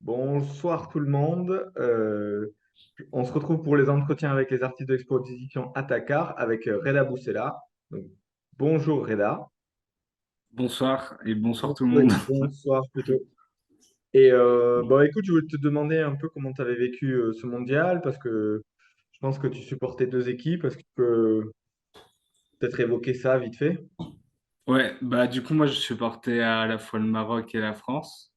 Bonsoir tout le monde. On se retrouve pour les entretiens avec les artistes de l'exposition Atakar avec Reda Boussela. Donc, bonjour Reda. Bonsoir et bonsoir tout le Oui, monde. bonsoir plutôt. Écoute, je voulais te demander un peu comment tu avais vécu ce mondial parce que je pense que tu supportais deux équipes. Est-ce que tu peux peut-être évoquer ça vite fait? Ouais, bah du coup moi je supportais à la fois le Maroc et la France.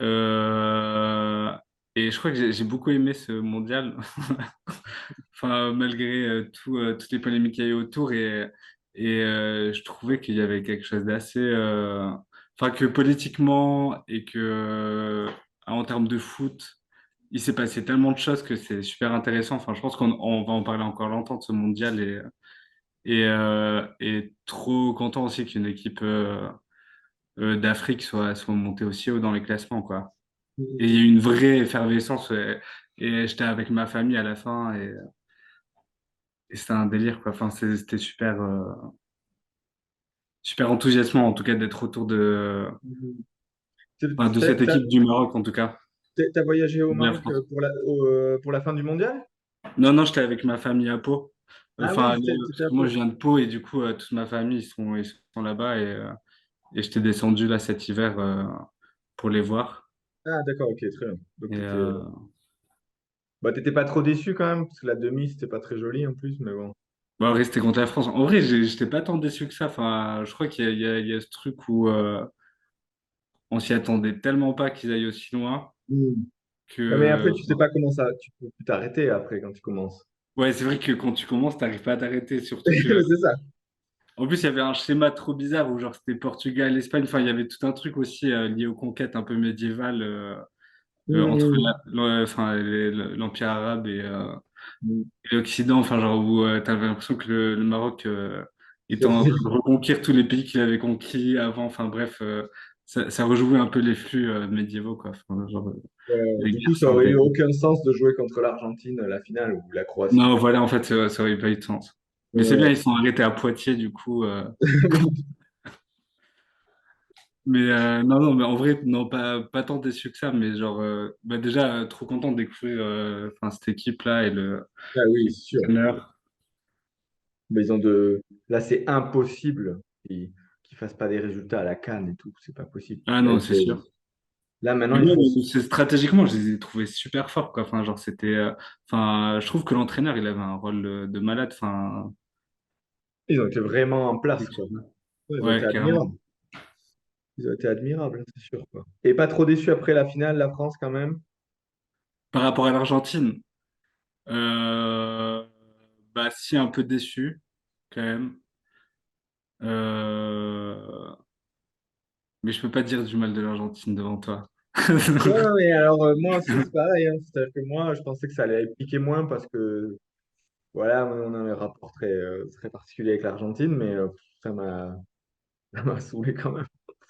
Euh, et je crois que j'ai beaucoup aimé ce mondial. Enfin malgré toutes les polémiques qu'il y a eu autour et je trouvais qu'il y avait quelque chose d'assez enfin que politiquement et que en termes de foot il s'est passé tellement de choses que c'est super intéressant. Enfin je pense qu'on va en parler encore longtemps de ce mondial et trop content aussi qu'une équipe d'Afrique soit montée aussi haut dans les classements, quoi. Et il y a eu une vraie effervescence et j'étais avec ma famille à la fin et c'était un délire, quoi. Enfin, c'était super, super enthousiasmant, en tout cas, d'être autour enfin, de cette équipe du Maroc, en tout cas. T'as voyagé au De la Maroc France. pour la fin du mondial? Non, non, j'étais avec ma famille à Pau. Ah oui, Enfin, t'étais parce à que moi, Pau. je viens de Pau et du coup, toute ma famille, ils sont là-bas et j'étais descendu là cet hiver pour les voir. Ah d'accord, ok, très bien. Donc Et, t'étais pas trop déçu quand même, parce que la demi, c'était pas très joli en plus, mais bon. Bah, rester contre la France. En vrai, j'étais pas tant déçu que ça. Enfin, je crois qu'il y a ce truc où on s'y attendait tellement pas qu'ils aillent aussi loin Hmm. Ouais, mais après, que. tu sais pas comment ça, tu peux plus t'arrêter après quand tu commences. Ouais, c'est vrai que quand tu commences, t'arrives pas à t'arrêter. Surtout que. C'est ça. En plus, il y avait un schéma trop bizarre où genre c'était Portugal, Espagne. Enfin, il y avait tout un truc aussi lié aux conquêtes un peu médiévales entre Hmm. enfin, l'Empire arabe Hmm. et l'Occident. Enfin, genre où t'avais l'impression que le Maroc était en C'est- train de reconquérir tous les pays qu'il avait conquis avant. Enfin, bref, ça rejouait un peu les flux médiévaux, quoi. Enfin, genre, les Du coup, guerres ça aurait eu saintes. aucun sens de jouer contre l'Argentine la finale ou la Croatie. Non, voilà, en fait, ça aurait pas eu de sens. Mais c'est bien, Ouais. ils sont arrêtés à Poitiers, du coup. Mais non, non, mais en vrai, non, pas tant déçu que ça, mais genre, bah déjà, trop content de découvrir enfin, cette équipe-là et le Ah oui, c'est sûr. entraîneur. Mais là, c'est impossible qu'ils fassent pas des résultats à la CAN et tout. C'est pas possible. Ah non, c'est sûr. Là, maintenant, Mais il faut. même, c'est stratégiquement, je les ai trouvés super forts, quoi. Enfin, genre, c'était. Enfin, je trouve que l'entraîneur, il avait un rôle de malade. Enfin, Ils ont été vraiment en place, quoi. effectivement. Ouais, ils ont été Ouais, carrément. admirables. Ils ont été admirables, c'est sûr, quoi. Et pas trop déçu après la finale, la France, quand même. Par rapport à l'Argentine, euh, bah, si, un peu déçu, quand même. Euh, Mais je peux pas dire du mal de l'Argentine devant toi. Ouais, mais alors, moi aussi, c'est pareil, hein. C'est-à-dire que moi, je pensais que ça allait piquer moins parce que, voilà, on a un rapport très particulier avec l'Argentine, mais ça m'a ça m'a saoulé quand même.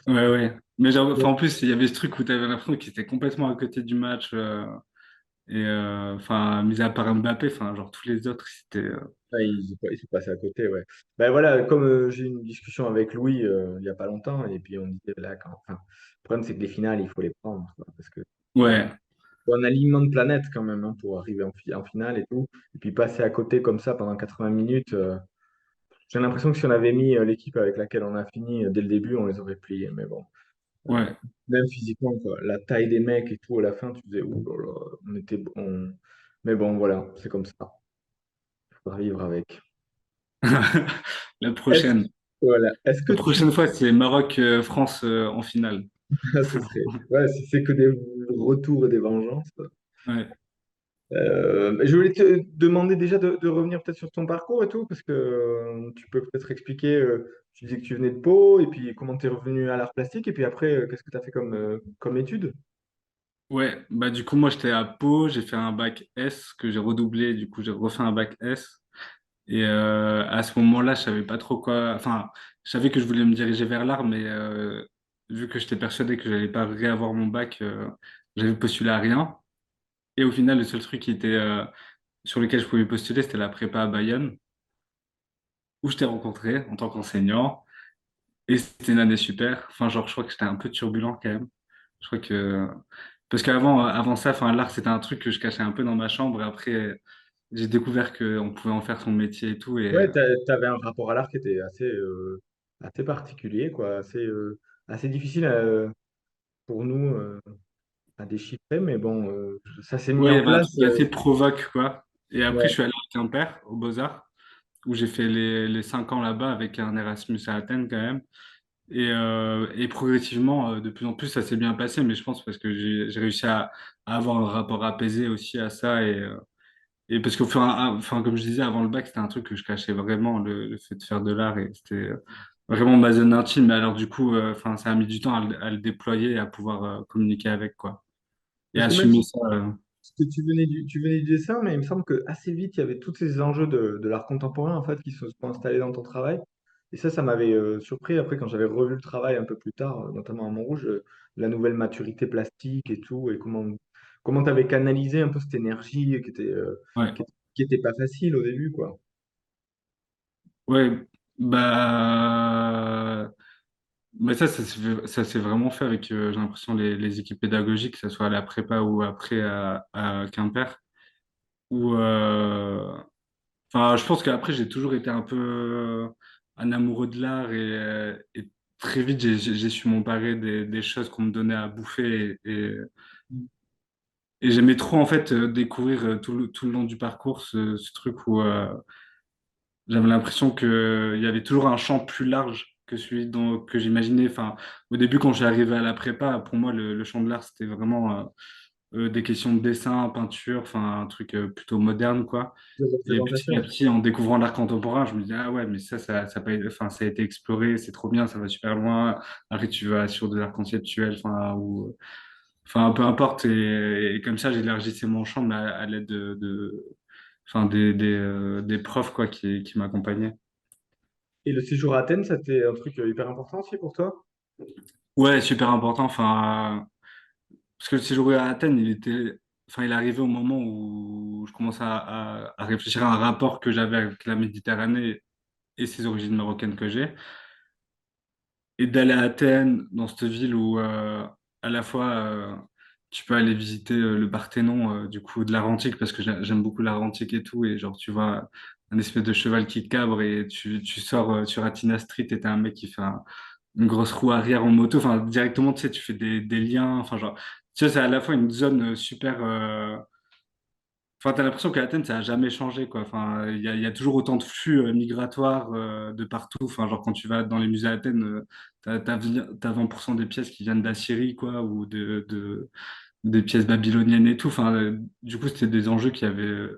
Ouais, ouais. Mais genre, enfin, Ouais. en plus, il y avait ce truc où tu avais l'impression qu'ils étaient complètement à côté du match. Enfin, mis à part Mbappé, enfin, genre tous les autres, c'était. Ouais, ils sont passés à côté, ouais. Ben voilà, comme j'ai eu une discussion avec Louis il n'y a pas longtemps, et puis on disait là, enfin, le problème c'est que les finales, il faut les prendre, quoi, parce que voilà, Ouais. on a l'immense planète quand même hein, pour arriver en finale et tout, et puis passer à côté comme ça pendant 80 minutes, j'ai l'impression que si on avait mis l'équipe avec laquelle on a fini dès le début, on les aurait pliés, mais bon, Ouais. même physiquement, quoi, la taille des mecs et tout, à la fin, tu disais, ouh là là, on était bon, mais bon, voilà, c'est comme ça, il faudra vivre avec. La Est-ce, prochaine. voilà, est-ce que La tu prochaine fois, c'est Maroc-France en finale. Ah, ce serait. Ouais, si c'est que des retours et des vengeances. Ouais. Je voulais te demander déjà de revenir peut-être sur ton parcours et tout, parce que tu peux peut-être expliquer. Tu disais que tu venais de Pau, et puis comment tu es revenu à l'art plastique, et puis après, qu'est-ce que tu as fait comme étude? Ouais, bah du coup, moi, j'étais à Pau, j'ai fait un bac S que j'ai redoublé, du coup, j'ai refait un bac S. Et à ce moment-là, je savais pas trop quoi. Enfin, je savais que je voulais me diriger vers l'art, mais vu que j'étais persuadé que j'allais pas réavoir mon bac, j'avais postulé à rien. Et au final, le seul truc qui était sur lequel je pouvais postuler, c'était la prépa à Bayonne, où je t'ai rencontré en tant qu'enseignant. Et c'était une année super. Enfin, genre, je crois que j'étais un peu turbulent quand même. Je crois que. Parce qu'avant, avant ça, enfin, l'art, c'était un truc que je cachais un peu dans ma chambre. Et après, j'ai découvert qu'on pouvait en faire son métier et tout. Ouais, t'avais un rapport à l'art qui était assez particulier, quoi, assez difficile pour nous à déchiffrer, mais bon, ça s'est mis Ouais, il y en avait un place. truc assez provoque, quoi. Et après, je Ouais. suis allé à Quimper, aux Beaux-Arts, où j'ai fait les 5 ans là-bas avec un Erasmus à Athènes, quand même. Et progressivement, de plus en plus, ça s'est bien passé, mais je pense parce que j'ai réussi à avoir un rapport apaisé aussi à ça. Et parce qu'au fur et enfin, comme je disais, avant le bac, c'était un truc que je cachais vraiment, le fait de faire de l'art, et c'était vraiment ma zone intime. Mais alors, du coup, enfin, ça a mis du temps à le déployer et à pouvoir communiquer avec, quoi. Et Parce que même assumer si ça. parce que tu venais du dessin, mais il me semble que assez vite, il y avait tous ces enjeux de l'art contemporain en fait qui se sont installés dans ton travail. Et ça m'avait surpris après quand j'avais revu le travail un peu plus tard, notamment à Montrouge, la nouvelle maturité plastique et tout, et comment tu avais canalisé un peu cette énergie Ouais. qui était pas facile au début, quoi. Ouais, bah, mais ça s'est vraiment fait avec, j'ai l'impression, les équipes pédagogiques, que ce soit à la prépa ou après à Quimper. Où, enfin, je pense qu'après, j'ai toujours été un peu un amoureux de l'art et très vite, j'ai su m'emparer des choses qu'on me donnait à bouffer. Et j'aimais trop, en fait, découvrir tout le long du parcours ce truc où j'avais l'impression qu'il y avait toujours un champ plus large que celui que j'imaginais. Enfin, au début, quand je suis arrivé à la prépa, pour moi, le champ de l'art, c'était vraiment des questions de dessin, peinture, enfin, un truc plutôt moderne, quoi. De Et petit à représentation. petit, en découvrant l'art contemporain, je me disais, ah ouais, mais enfin, ça a été exploré, c'est trop bien, ça va super loin. Après, tu vas sur de l'art conceptuel, enfin, enfin, peu importe. Et comme ça, j'élargissais mon champ, mais à l'aide enfin, des profs, quoi, qui m'accompagnaient. Et le séjour à Athènes, c'était un truc hyper important aussi pour toi? Ouais, super important. Enfin, parce que le séjour à Athènes, enfin, il est arrivé au moment où je commençais à réfléchir à un rapport que j'avais avec la Méditerranée et ses origines marocaines que j'ai. Et d'aller à Athènes, dans cette ville où à la fois tu peux aller visiter le Parthénon, du coup, de l'art antique, parce que j'aime beaucoup l'art antique et tout, et genre tu vois un espèce de cheval qui cabre et tu sors sur Atina Street et t'as un mec qui fait une grosse roue arrière en moto, enfin directement, tu sais, tu fais des liens, enfin genre, tu sais, c'est à la fois une zone super. Enfin, t'as l'impression qu'à Athènes, ça n'a jamais changé, quoi. Enfin, il y a toujours autant de flux migratoires de partout. Enfin, genre, quand tu vas dans les musées à Athènes, t'as 20% des pièces qui viennent d'Assyrie, quoi, ou des pièces babyloniennes et tout. Enfin, du coup, c'était des enjeux qui avaient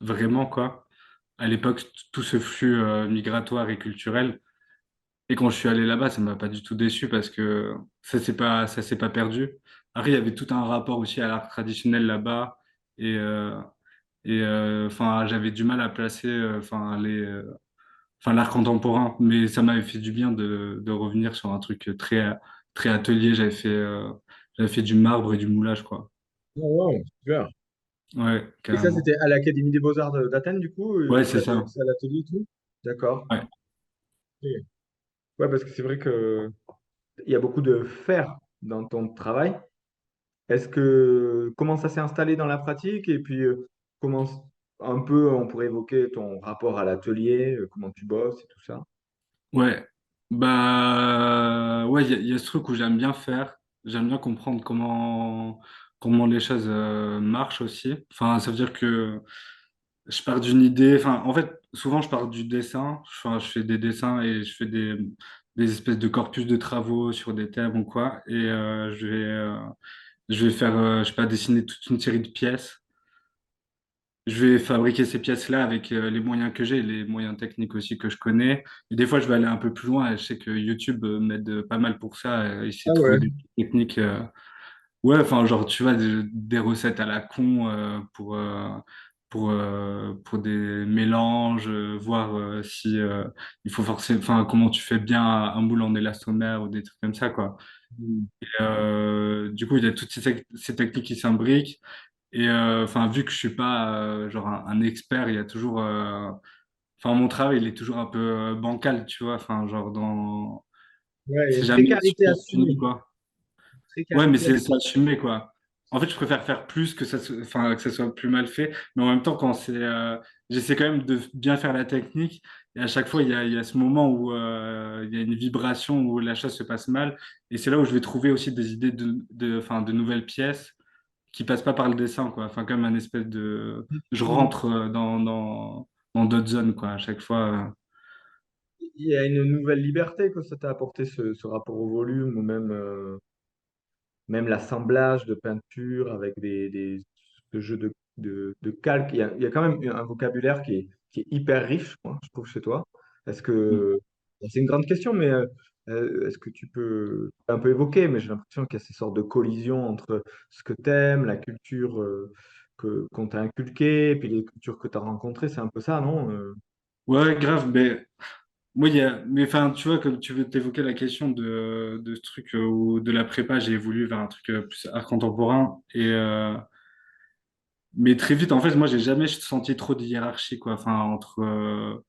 vraiment, quoi, à l'époque, tout ce flux migratoire et culturel. Et quand je suis allé là-bas, ça m'a pas du tout déçu parce que ça s'est pas perdu. Après, il y avait tout un rapport aussi à l'art traditionnel là-bas. Et, enfin, j'avais du mal à placer enfin enfin l'art contemporain, mais ça m'avait fait du bien de revenir sur un truc très atelier. J'avais fait du marbre et du moulage, quoi. Oh, wow, super. Ouais, Et ça, carrément. c'était à l'Académie des Beaux-Arts d'Athènes, du coup, Ouais, tu c'est avais ça. accès à l'atelier et tout? D'accord. Ouais. Ok. Ouais, parce que c'est vrai que il y a beaucoup de faire dans ton travail. Comment ça s'est installé dans la pratique? Et puis, comment un peu on pourrait évoquer ton rapport à l'atelier, comment tu bosses et tout ça. Ouais. Bah, ouais, il y a ce truc où j'aime bien faire. J'aime bien comprendre comment les choses marchent aussi. Enfin, ça veut dire que je pars d'une idée. Enfin, en fait, souvent, je pars du dessin. Enfin, je fais des dessins et je fais des espèces de corpus de travaux sur des thèmes ou quoi. Et je vais faire, je sais pas, dessiner toute une série de pièces. Je vais fabriquer ces pièces-là avec les moyens que j'ai, les moyens techniques aussi que je connais. Et des fois, je vais aller un peu plus loin. Et je sais que YouTube m'aide pas mal pour ça. Essayer Ah de trouver ouais. des techniques. Ouais, enfin, genre, tu vois, des recettes à la con pour des mélanges, voir si il faut forcément, enfin, comment tu fais bien un moule en élastomère ou des trucs comme ça, quoi. Hmm. Du coup, il y a toutes ces techniques qui s'imbriquent. Et enfin, vu que je suis pas genre un expert, il y a toujours, enfin, mon travail, il est toujours un peu bancal, tu vois. Enfin, genre Ouais, il y a c'est une jamais précarité super fini, assumée. quoi. Ouais, mais Précarité c'est assumée. assumé, quoi. en fait, je préfère faire plus que enfin, que ça soit plus mal fait. Mais en même temps, j'essaie quand même de bien faire la technique. Et à chaque fois, il y a ce moment où il y a une vibration où la chose se passe mal. Et c'est là où je vais trouver aussi des idées enfin, de nouvelles pièces qui passent pas par le dessin, quoi. Enfin, comme un espèce de, je Mm. rentre dans d'autres zones, quoi. À chaque fois. Il y a une nouvelle liberté que ça t'a apporté, ce rapport au volume, ou même, même l'assemblage de peinture avec ce jeu de calque. Il y a quand même un vocabulaire qui est hyper riche, moi, je trouve, chez toi. Est-ce que, bon, c'est une grande question, mais est-ce que tu peux un peu évoquer, mais j'ai l'impression qu'il y a ces sortes de collisions entre ce que tu aimes, la culture qu'on t'a inculquée, et puis les cultures que tu as rencontrées, c'est un peu ça, non? Ouais, grave. Mais moi, mais enfin, tu vois, comme tu veux t'évoquer la question de ce truc ou de la prépa, j'ai évolué vers un truc plus art contemporain. Mais très vite, en fait, moi, j'ai jamais senti trop de hiérarchie, quoi. Enfin, entre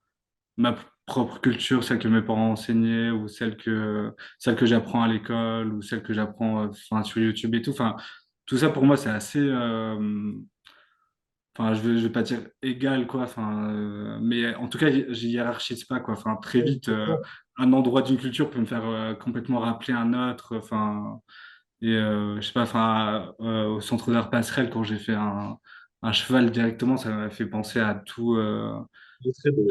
ma propre culture, celle que mes parents enseignaient, ou celle que j'apprends à l'école, ou celle que j'apprends enfin, sur YouTube et tout. Enfin, tout ça, pour moi, c'est assez. Enfin, je vais pas dire égal, quoi. Enfin, mais en tout cas, j'y hiérarchise pas, quoi. Enfin, très vite, un endroit d'une culture peut me faire complètement rappeler un autre. Enfin, je sais pas, enfin, au centre d'art passerelle, quand j'ai fait un cheval directement, ça m'a fait penser à C'est très beau.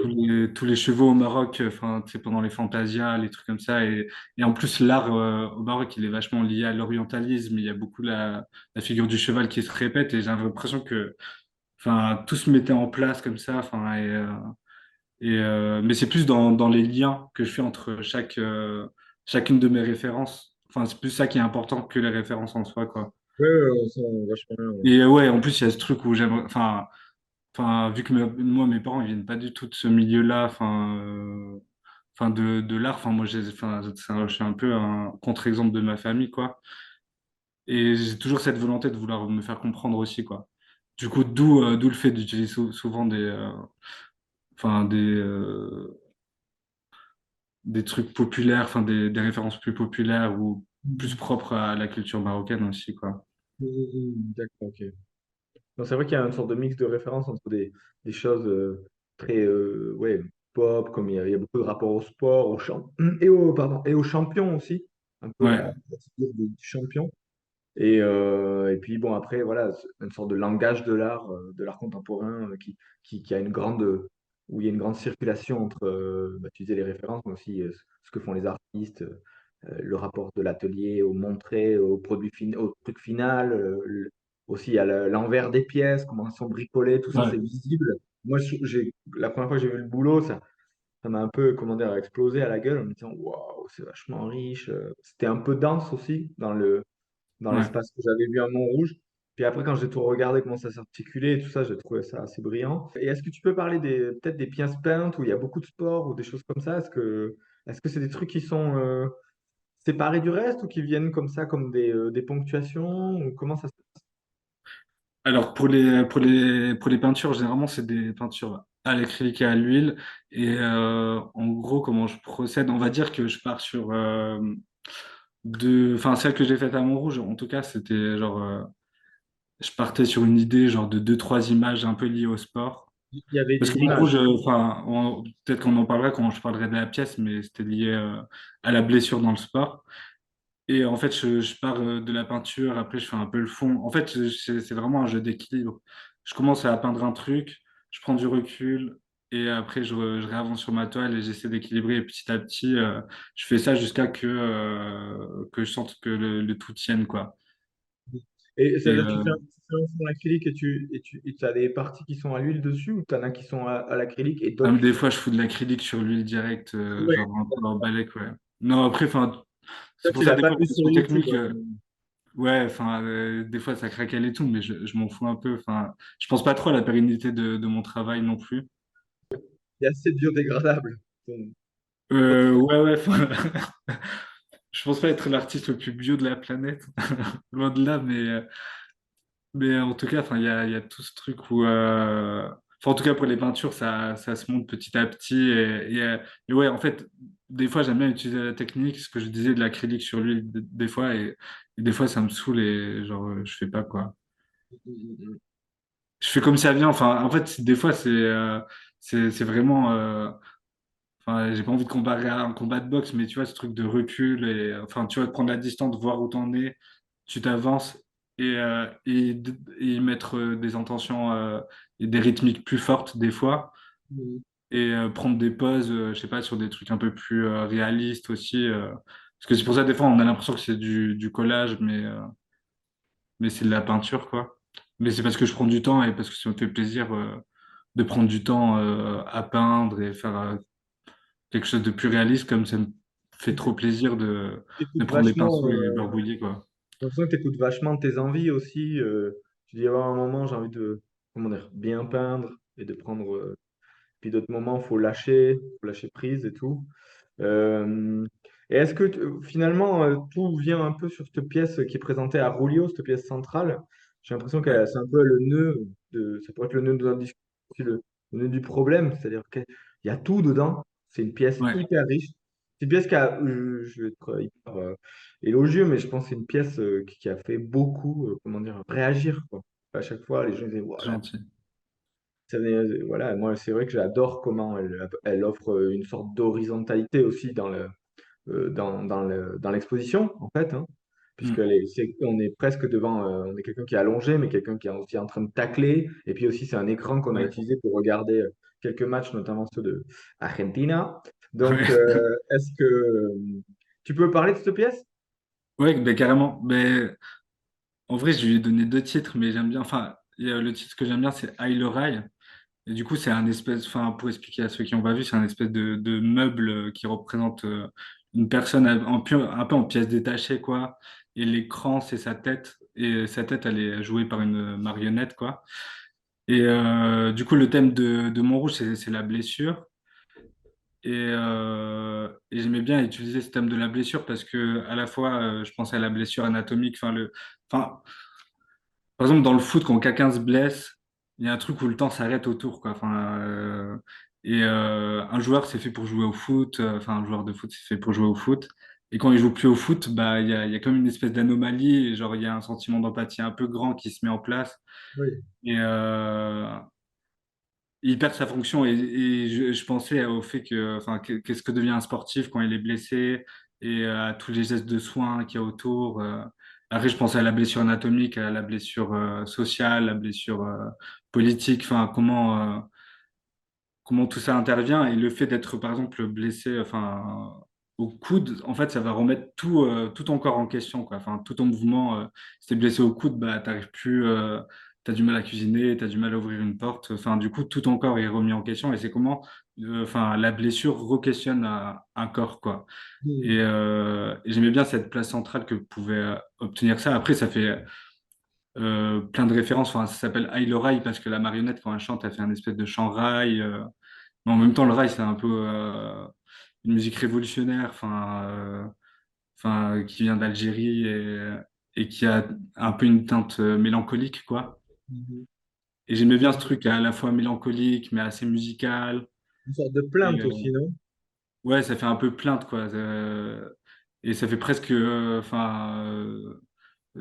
tous les chevaux au Maroc, enfin, tu sais, pendant les fantasias, les trucs comme ça. Et en plus, l'art au Maroc, il est vachement lié à l'orientalisme. Il y a beaucoup la figure du cheval qui se répète, et j'ai l'impression que, enfin, tout se mettait en place comme ça. Enfin, mais c'est plus dans les liens que je fais entre chacune de mes références. Enfin, c'est plus ça qui est important que les références en soi, quoi. Ouais, ouais, on sent vachement bien, ouais. Et ouais, en plus, il y a ce truc où j'aimerais, enfin, vu que moi, mes parents, ils viennent pas du tout de ce milieu-là, enfin, de l'art, enfin, moi, enfin, je suis un peu un contre-exemple de ma famille, quoi. Et j'ai toujours cette volonté de vouloir me faire comprendre aussi, quoi. Du coup, d'où le fait d'utiliser souvent enfin, des trucs populaires, enfin, des références plus populaires ou plus Mhm. propres à la culture marocaine aussi, quoi. D'accord, ok. Non, c'est vrai qu'il y a une sorte de mix de références entre des choses très ouais, pop, comme il y a beaucoup de rapports au sport, pardon, et aux champions aussi, un peu Ouais, la figure du champion. Et puis bon, après, voilà, c'est une sorte de langage de l'art contemporain qui a une où il y a une grande circulation entre, bah, tu disais les références, mais aussi ce que font les artistes, le rapport de l'atelier au montré, au truc final, aussi à l'envers des pièces, comment elles sont bricolées, tout ça c'est ouais, visible. Moi, la première fois que j'ai vu le boulot, ça m'a un peu, comment dire, explosé à la gueule en me disant, waouh, c'est vachement riche. C'était un peu dense aussi dans ouais. l'espace que j'avais vu à Montrouge. Puis après, quand j'ai tout regardé, comment ça s'articulait et tout ça, j'ai trouvé ça assez brillant. Et est-ce que tu peux parler peut-être des pièces peintes où il y a beaucoup de sport ou des choses comme ça? Est-ce que c'est des trucs qui sont séparés du reste ou qui viennent comme ça, comme des ponctuations ou comment ça se passe? Alors, pour les peintures, généralement, c'est des peintures à l'acrylique et à l'huile. Et en gros, comment je procède? On va dire que je pars sur enfin, celle que j'ai faite à Montrouge, en tout cas, c'était genre, je partais sur une idée genre de deux, trois images un peu liées au sport. Il y avait Parce que des Montrouge, images. enfin, peut-être qu'on en parlera quand je parlerai de la pièce, mais c'était lié à la blessure dans le sport. Et en fait, je pars de la peinture, après je fais un peu le fond. En fait, c'est vraiment un jeu d'équilibre. Je commence à peindre un truc, je prends du recul, et après je réavance sur ma toile et j'essaie d'équilibrer. Et petit à petit, je fais ça jusqu'à que je sente que le tout tienne, quoi. Et Et c'est-à-dire, tu fais un fond acrylique et tu as des parties qui sont à l'huile dessus ou tu en as qui sont à l'acrylique et d'autres même qui des sont. fois, je fous de l'acrylique sur l'huile directe, Ouais. genre un peu en balèque, ouais. Non, après, enfin, Ça, c'est pour tu ça, l'as des pas fois, vu la sur question YouTube, technique. hein. Ouais, enfin, des fois ça craquelle et tout, mais je m'en fous un peu. Enfin, je pense pas trop à la pérennité de mon travail non plus. C'est assez biodégradable. Donc, Ouais, ouais. Je pense pas être l'artiste le plus bio de la planète, loin de là, mais en tout cas, enfin, il y a tout ce truc où, enfin, en tout cas pour les peintures, ça se monte petit à petit et ouais, en fait, des fois, j'aime bien utiliser la technique, ce que je disais de l'acrylique sur l'huile, des fois, et des fois, ça me saoule et genre, je fais pas quoi. Je fais comme ça vient. Enfin, en fait, des fois, c'est vraiment. Enfin, j'ai pas envie de comparer à un combat de boxe, mais tu vois, ce truc de recul et enfin, tu vois, de prendre la distance, de voir où t'en es, tu t'avances et y mettre des intentions et des rythmiques plus fortes des fois et prendre des pauses, je sais pas, sur des trucs un peu plus réalistes aussi. Parce que c'est pour ça, des fois, on a l'impression que c'est du collage, mais c'est de la peinture, quoi. Mais c'est parce que je prends du temps et parce que ça me fait plaisir de prendre du temps à peindre et faire quelque chose de plus réaliste, comme ça me fait trop plaisir de T'écoutes prendre des vachement, pinceaux et barbouiller, quoi. j'ai l'impression que tu écoutes vachement tes envies aussi. Tu dis, à un moment, j'ai envie de, comment dire, bien peindre et de prendre. Puis d'autres moments, faut lâcher prise et tout. Euh, et est-ce que finalement, tout vient un peu sur cette pièce qui est présentée à Rulio, cette pièce centrale? J'ai l'impression que Ouais, c'est un peu le nœud ça pourrait être le nœud de la discussion, aussi le nœud du problème, c'est-à-dire qu'il y a tout dedans. C'est une pièce ouais, hyper riche. C'est une pièce qui a, je vais être hyper élogieux, mais je pense que c'est une pièce qui a fait beaucoup, comment dire, réagir, quoi. À chaque fois, les gens disaient, c'est voilà, gentil. voilà, moi, c'est vrai que j'adore comment elle offre une sorte d'horizontalité aussi dans l'exposition, en fait, hein, Mm. on est presque devant, on est quelqu'un qui est allongé, mais quelqu'un qui est aussi en train de tacler. Et puis aussi, c'est un écran qu'on a Ouais, utilisé pour regarder quelques matchs, notamment ceux de Argentina. ouais, Donc, est-ce que tu peux parler de cette pièce? ouais, ben, carrément. Ben, en vrai, je lui ai donné deux titres, mais j'aime bien. Enfin, le titre que j'aime bien, c'est Aïe le rail. Et du coup, c'est un espèce, enfin, pour expliquer à ceux qui n'ont pas vu, c'est un espèce de meuble qui représente une personne un peu en pièces détachées, quoi. Et l'écran, c'est sa tête. Et sa tête, elle est jouée par une marionnette, quoi. Et du coup, le thème de Montrouge, c'est la blessure. Et j'aimais bien utiliser ce thème de la blessure parce que à la fois, je pensais à la blessure anatomique. Enfin, par exemple, dans le foot, quand quelqu'un se blesse, il y a un truc où le temps s'arrête autour, quoi. Un joueur, c'est fait pour jouer au foot. Enfin, un joueur de foot, c'est fait pour jouer au foot. Et quand il joue plus au foot, bah, il y a comme une espèce d'anomalie. Et genre, il y a un sentiment d'empathie un peu grand qui se met en place. Oui. Et, il perd sa fonction et je pensais au fait que, enfin, qu'est-ce que devient un sportif quand il est blessé et à tous les gestes de soins qu'il y a autour. Après, je pensais à la blessure anatomique, à la blessure sociale, la blessure politique, enfin, comment tout ça intervient et le fait d'être, par exemple, blessé, enfin, au coude, en fait, ça va remettre tout ton corps en question, quoi. Enfin, tout ton mouvement, si t'es blessé au coude, bah, t'arrives plus, t'as du mal à cuisiner, t'as du mal à ouvrir une porte. Enfin, du coup, tout ton corps est remis en question et c'est comment, enfin, la blessure re-questionne un corps, quoi. Et j'aimais bien cette place centrale que pouvait obtenir ça. Après, ça fait plein de références. Enfin, ça s'appelle Aïe le rail parce que la marionnette, quand elle chante, elle fait un espèce de chant rail. Mais en même temps, le rail, c'est un peu une musique révolutionnaire, qui vient d'Algérie et qui a un peu une teinte mélancolique, quoi. Mhm. Et j'aimais bien ce truc à la fois mélancolique, mais assez musical. Une sorte de Et, plainte aussi, non? ouais, ça fait un peu plainte, quoi. Et ça fait presque,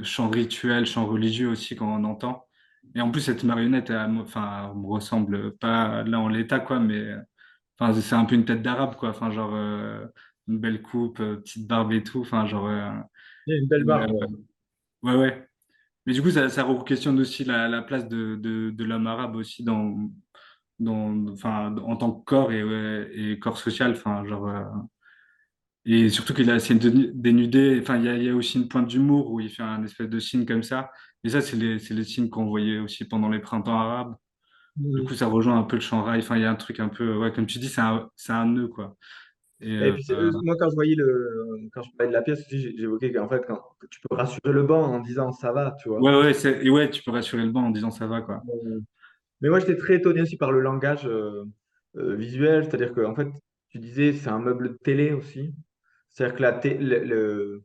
chant rituel, chant religieux aussi quand on entend. Et en plus, cette marionnette, elle me ressemble pas là en l'état, quoi, mais enfin, c'est un peu une tête d'arabe, quoi. Enfin, genre, une belle coupe, petite barbe et tout. Enfin, genre, Il y a une belle et, barbe, ouais. ouais, ouais. Mais du coup, ça questionne aussi la place de l'homme arabe aussi en tant que corps et, ouais, et corps social. Enfin, genre, et surtout qu'il a assez dénudé. Enfin, il y a aussi une pointe d'humour où il fait un espèce de signe comme ça. Et ça, c'est les signes qu'on voyait aussi pendant les printemps arabes. Du coup, Mhm. ça rejoint un peu le chant rail. Enfin, il y a un truc un peu, ouais, comme tu dis, c'est un nœud, quoi. Et Et puis, moi, quand je voyais quand je parlais de la pièce aussi, j'évoquais qu'en fait, que tu peux rassurer le banc en disant ça va, tu vois. ouais, ouais, et ouais, tu peux rassurer le banc en disant ça va, quoi. Mais moi, j'étais très étonné aussi par le langage visuel, c'est-à-dire qu'en fait, tu disais, c'est un meuble de télé aussi. C'est-à-dire que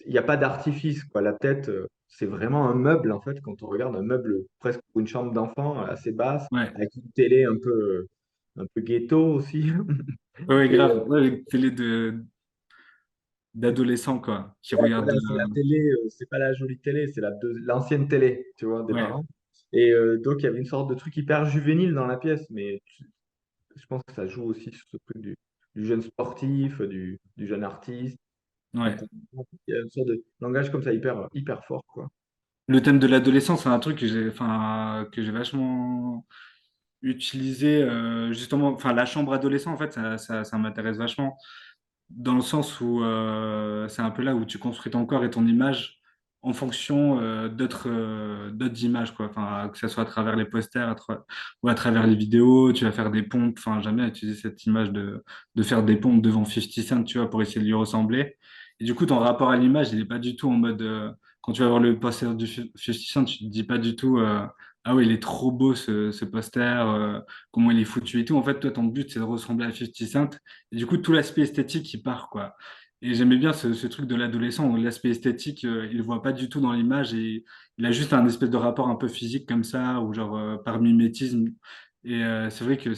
il n'y a pas d'artifice, quoi. La tête, c'est vraiment un meuble, en fait, quand on regarde un meuble presque pour une chambre d'enfant assez basse, Ouais, avec une télé un peu ghetto aussi. Ouais, ouais, Et grave. Ouais, les télé d'adolescents, quoi, qui regardent. voilà, c'est la télé, c'est pas la jolie télé, c'est l'ancienne télé, tu vois, des Ouais, parents. Et donc, il y avait une sorte de truc hyper juvénile dans la pièce, mais je pense que ça joue aussi sur ce truc du jeune sportif, du jeune artiste. ouais. Il y a une sorte de langage comme ça hyper, hyper fort, quoi. Le thème de l'adolescence, c'est un truc que j'ai vachement utilisé, justement. Enfin, la chambre adolescent, en fait, ça m'intéresse vachement. Dans le sens où c'est un peu là où tu construis ton corps et ton image en fonction d'autres images, quoi. Enfin, que ce soit à travers les posters ou à travers les vidéos, tu vas faire des pompes. Enfin, jamais utiliser cette image de faire des pompes devant 50 Cent, tu vois, pour essayer de lui ressembler. Et du coup, ton rapport à l'image, il n'est pas du tout en mode. Quand tu vas voir le poster du 50 Cent, tu te dis pas du tout ah oui, il est trop beau ce poster, comment il est foutu et tout. En fait, toi, ton but, c'est de ressembler à 50 Cent. Et du coup, tout l'aspect esthétique, il part, quoi. Et j'aimais bien ce truc de l'adolescent où l'aspect esthétique, il le voit pas du tout dans l'image et il a juste un espèce de rapport un peu physique comme ça, ou genre par mimétisme. Et c'est vrai que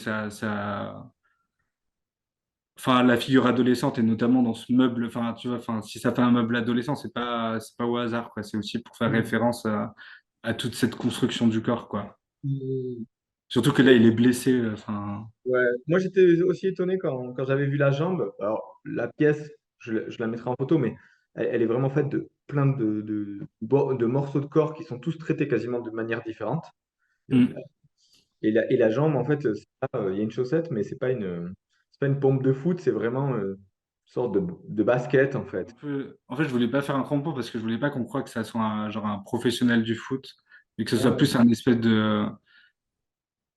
enfin, la figure adolescente et notamment dans ce meuble, enfin, tu vois, enfin, si ça fait un meuble adolescent, c'est pas au hasard, quoi. C'est aussi pour faire Mm. référence à toute cette construction du corps, quoi. Mm. Surtout que là, il est blessé, enfin, Ouais. Moi, j'étais aussi étonné quand j'avais vu la jambe. Alors, la pièce, je la mettrai en photo, mais elle est vraiment faite de plein de morceaux de corps qui sont tous traités quasiment de manière différente. Donc, hmm. et la jambe, en fait, il y a une chaussette, mais c'est pas une pompe de foot, c'est vraiment une sorte de basket, en fait. En fait, je voulais pas faire un crampon parce que je voulais pas qu'on croie que ça soit genre un professionnel du foot, mais que ce soit Ah, plus un espèce de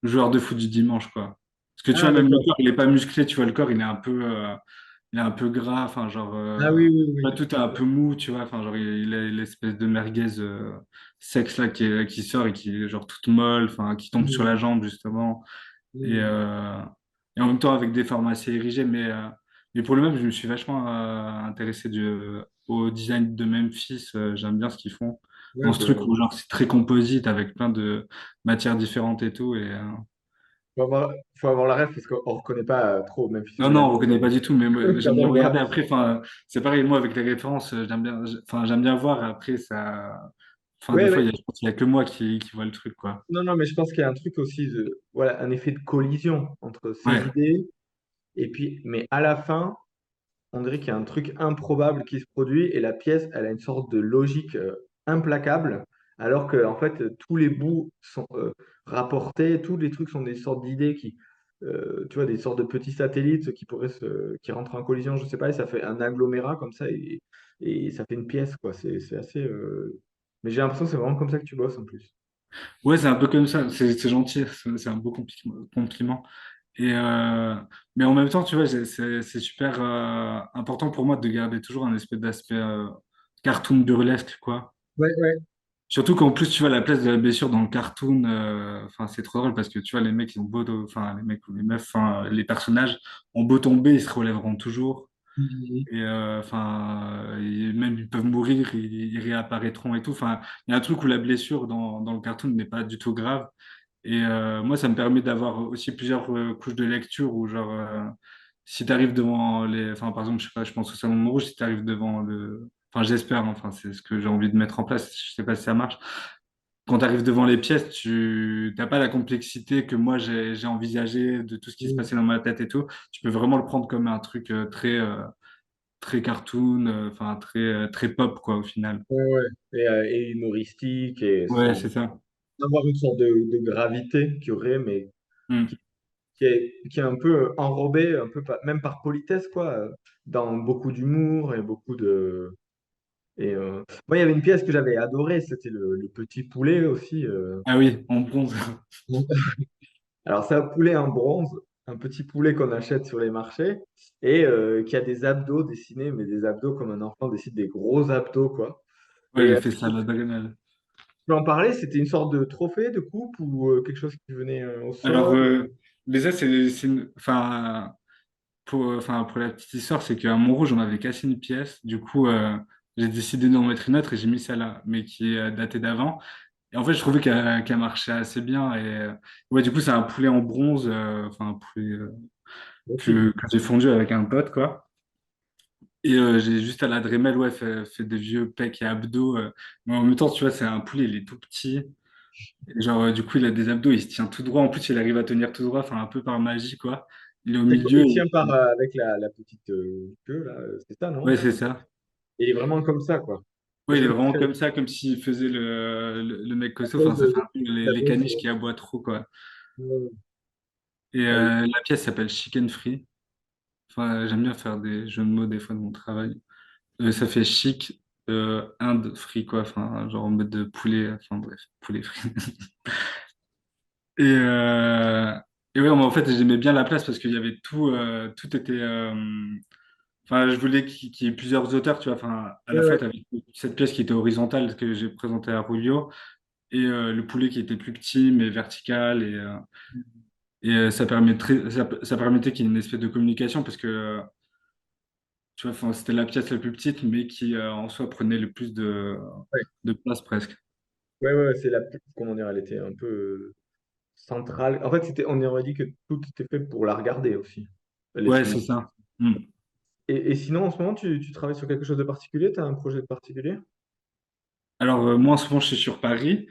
joueur de foot du dimanche, quoi. Parce que tu ah, vois, même le d'accord. corps, il est pas musclé, tu vois, le corps, il est un peu gras, enfin, genre, Ah oui, oui, pas oui. tout est un peu mou, tu vois, enfin, genre, il a l'espèce de merguez sexe, là, qui sort et qui est, genre, toute molle, enfin, qui tombe sur Mm, la jambe, justement. Et, mm. euh, et en même temps, avec des formes assez érigées, mais pour le même, je me suis vachement intéressé au design de Memphis. J'aime bien ce qu'ils font. Ouais, Dans ce truc où, genre, c'est très composite, avec plein de matières différentes et tout. Faut avoir la ref parce qu'on ne reconnaît pas trop Memphis Non, non, on Bleek reconnaît pas du tout, mais moi, quand j'aime on bien regarde. regarder. Après, enfin, c'est pareil, moi, avec les références, j'aime bien voir. Après, enfin, des Ouais, fois, ouais. je pense qu'il y a que moi qui vois le truc, quoi. Non, non, mais je pense qu'il y a un truc aussi voilà, un effet de collision entre ces Ouais. idées et puis, mais à la fin, on dirait qu'il y a un truc improbable qui se produit et la pièce, elle a une sorte de logique implacable, alors que en fait, tous les bouts sont rapportés, tous les trucs sont des sortes d'idées tu vois, des sortes de petits satellites qui rentrent en collision, je sais pas, et ça fait un agglomérat comme ça et ça fait une pièce, quoi. C'est assez. Mais j'ai l'impression que c'est vraiment comme ça que tu bosses en plus. Ouais, c'est un peu comme ça. C'est gentil. C'est un beau compliment. Et, mais en même temps, tu vois, c'est super important pour moi de garder toujours un espèce d'aspect cartoon burlesque, quoi. Ouais, ouais. Surtout qu'en plus, tu vois, la place de la blessure dans le cartoon, enfin, c'est trop drôle parce que tu vois, les mecs, ils ont beau, enfin, les mecs ou les meufs, enfin, les personnages ont beau tomber, ils se relèveront toujours. Mhm. Et enfin, même ils peuvent mourir, ils réapparaîtront et tout. Enfin, il y a un truc où la blessure dans le cartoon n'est pas du tout grave. Et moi, ça me permet d'avoir aussi plusieurs couches de lecture où, genre, si tu arrives devant enfin, par exemple, je sais pas, je pense au Salon Rouge, si tu arrives devant enfin, j'espère, enfin, c'est ce que j'ai envie de mettre en place, je sais pas si ça marche. Quand tu arrives devant les pièces, tu n'as pas la complexité que moi j'ai envisagé de tout ce qui se Mhm. passait dans ma tête et tout. Tu peux vraiment le prendre comme un truc très cartoon, enfin, très pop, quoi, au final. Ouais, ouais. Et humoristique et Ouais, sans c'est ça. avoir une sorte de gravité qu'il y aurait, mais Hmm. qui est un peu enrobée, un peu même par politesse, quoi, dans beaucoup d'humour et beaucoup de. Moi, il y avait une pièce que j'avais adorée, c'était le petit poulet aussi. Ah oui, en bronze. Alors, c'est un poulet en bronze, un petit poulet qu'on achète sur les marchés et qui a des abdos dessinés, mais des abdos comme un enfant dessine des gros abdos, quoi. Ouais, Et l'effet salade. tu peux en parler, c'était une sorte de trophée de coupe ou quelque chose qui venait au Alors, sol? déjà, enfin, pour la petite histoire, c'est qu'à Montrouge, on avait cassé une pièce. Du coup, j'ai décidé d'en mettre une autre et j'ai mis celle-là, mais qui est datée d'avant. Et en fait, je trouvais qu'elle marchait assez bien. Et ouais, du coup, c'est un poulet en bronze, enfin, un poulet. aussi. que j'ai fondu avec un pote, quoi. Et j'ai juste à la Dremel, ouais, fait des vieux pecs et abdos. Mais en même temps, tu vois, c'est un poulet, il est tout petit. Et genre, du coup, il a des abdos, il se tient tout droit. En plus, il arrive à tenir tout droit, enfin, un peu par magie, quoi. Il est au C'est quoi, milieu. il tient par, avec la petite queue, là, c'est ça, non? Ouais, c'est ça. Il est vraiment comme ça, quoi. Ouais, Je il est me vraiment ferais comme ça, comme s'il faisait le mec la costaud. Enfin, pose, ça fait un peu la les pose. caniches qui aboient trop, quoi. Euh, Et allez. la pièce s'appelle Chicken Free. Enfin, j'aime bien faire des jeux de mots des fois de mon travail. Ça fait chic, Inde free, quoi. Enfin, genre en mode de poulet. Enfin, bref, poulet frit. Et, euh, et ouais, mais en fait, j'aimais bien la place parce qu'il y avait tout, tout était. Enfin, je voulais qu'il y ait plusieurs auteurs, tu vois. Enfin, à Ouais, la fois, ouais. tu avais cette pièce qui était horizontale que j'ai présentée à Rulio et le poulet qui était plus petit mais vertical ça ça permettait qu'il y ait une espèce de communication parce que tu vois, enfin, c'était la pièce la plus petite mais qui en soi prenait le plus Ouais, de place presque. ouais, ouais, c'est la, comment dire, elle était un peu centrale. En fait, on aurait dit que tout était fait pour la regarder aussi, Ouais, l'espace. c'est ça. Hmm. Et sinon, en ce moment, tu travailles sur quelque chose de particulier? Tu as un projet de particulier? Alors, moi, en ce moment, je suis sur Paris.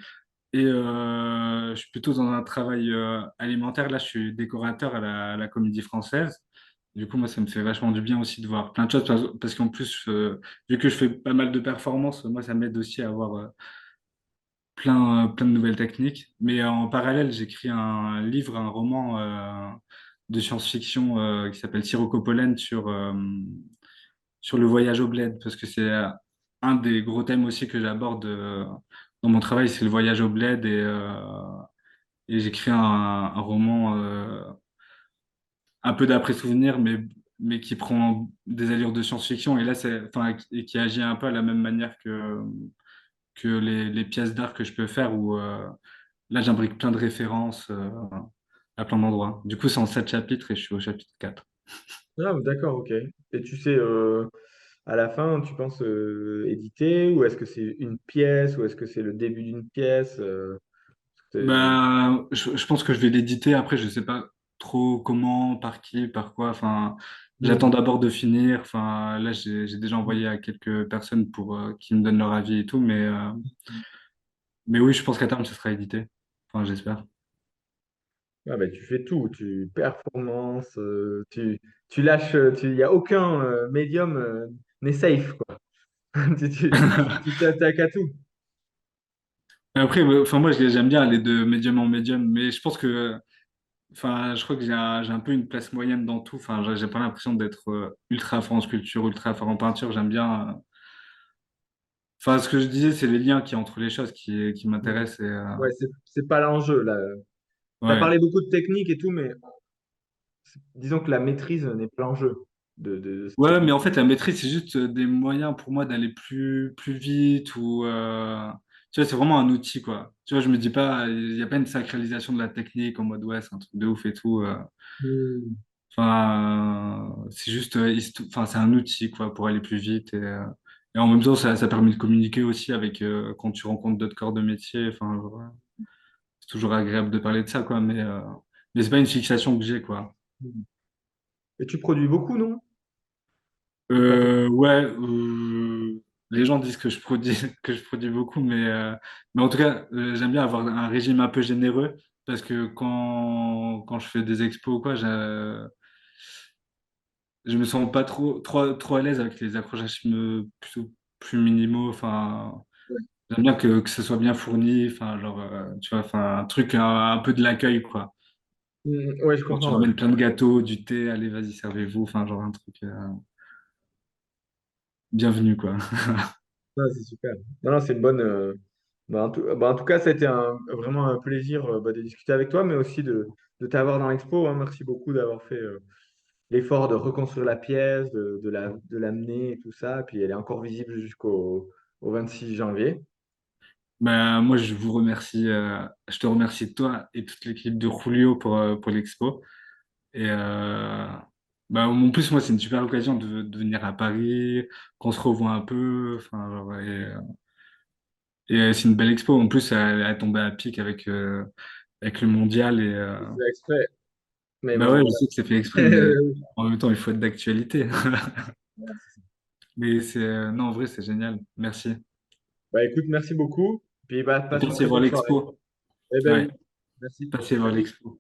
Et je suis plutôt dans un travail alimentaire. Là, je suis décorateur à la Comédie Française. Du coup, moi, ça me fait vachement du bien aussi de voir plein de choses parce qu'en plus, vu que je fais pas mal de performances, moi, ça m'aide aussi à avoir plein de nouvelles techniques. Mais en parallèle, j'écris un livre, un roman de science-fiction qui s'appelle Sirocco Pollen sur le voyage au bled parce que c'est un des gros thèmes aussi que j'aborde dans mon travail, c'est le voyage au bled et j'écris un roman un peu d'après-souvenir, mais qui prend des allures de science-fiction. Et là, enfin, et qui agit un peu à la même manière que les pièces d'art que je peux faire, où là, j'imbrique plein de références à plein d'endroits. Du coup, c'est en 7 chapitres et je suis au chapitre 4. Ah, d'accord, ok. Et tu sais, à la fin, tu penses éditer, ou est-ce que c'est une pièce, ou est-ce que c'est le début d'une pièce? C'est- Je pense que je vais l'éditer. Après, je sais pas trop comment, par qui, par quoi. Enfin, j'attends Hmm. d'abord de finir. Enfin, là, j'ai déjà envoyé à quelques personnes pour qui me donnent leur avis et tout. Mais oui, je pense qu'à terme, ce sera édité. Enfin, j'espère. Ah, ben, tu fais tout, tu performances, tu lâches, il n'y a aucun médium n'est safe, quoi. Tu t'attaques à tout. Après, enfin, moi, j'aime bien aller de médium en médium. Mais je pense que, enfin, je crois que j'ai un peu une place moyenne dans tout. Enfin, j'ai pas l'impression d'être ultra fort en sculpture, ultra fort en peinture. J'aime bien. Enfin, ce que je disais, c'est les liens qui entre les choses qui Hmm. m'intéressent. Ouais, c'est pas l'enjeu, là. Tu as Ouais. parlé beaucoup de technique et tout, mais disons que la maîtrise n'est pas l'enjeu de ce Ouais, truc. mais en fait, la maîtrise, c'est juste des moyens pour moi d'aller plus vite ou, tu vois, c'est vraiment un outil, quoi. Tu vois, je me dis pas, il n'y a pas une sacralisation de la technique en mode, ouais, c'est un truc de ouf et tout. Hmm. Enfin, c'est juste, enfin, c'est un outil, quoi, pour aller plus vite et en même temps, ça permet de communiquer aussi avec, quand tu rencontres d'autres corps de métier. Enfin, genre, c'est toujours agréable de parler de ça, quoi, mais c'est pas une fixation que j'ai, quoi. Et tu produis beaucoup, non? Ou pas trop? Ouais, les gens disent que je produis, que je produis beaucoup, mais en tout cas, j'aime bien avoir un régime un peu généreux parce que quand je fais des expos ou quoi, je me sens pas trop à l'aise avec les accrochages plutôt plus minimaux. Enfin, j'aime bien que ce soit bien fourni, enfin, genre, tu vois, enfin, un truc, un peu de l'accueil, quoi. Ouais, je Quand tu comprends. Ouais. ramènes plein de gâteaux, du thé, allez, vas-y, servez-vous, enfin, genre un truc bienvenu, quoi. Ouais, c'est super. Non, non, c'est une bonne. En tout cas, ça a été vraiment un plaisir de discuter avec toi, mais aussi de t'avoir dans l'expo, hein. Merci beaucoup d'avoir fait l'effort de reconstruire la pièce, de l'amener et tout ça. Puis elle est encore visible au 26 janvier. Bah, moi, je vous remercie, je te remercie toi et toute l'équipe de Julio pour l'expo. Et bah, en plus, moi, c'est une super occasion de venir à Paris, qu'on se revoit un peu. Enfin, genre, c'est une belle expo. En plus, elle est tombée à pic avec le mondial. C'est fait exprès. Mais Bah bon, ouais, je voilà. sais que c'est fait exprès, mais en même temps, il faut être d'actualité. Voilà, c'est ça. Mais c'est, non, en vrai, c'est génial. Merci. Bah écoute, merci beaucoup. Puis bah, Et passe une passez très voir bonne soirée. l'expo. Eh ben Ouais, oui, merci. passez voir Salut. l'expo.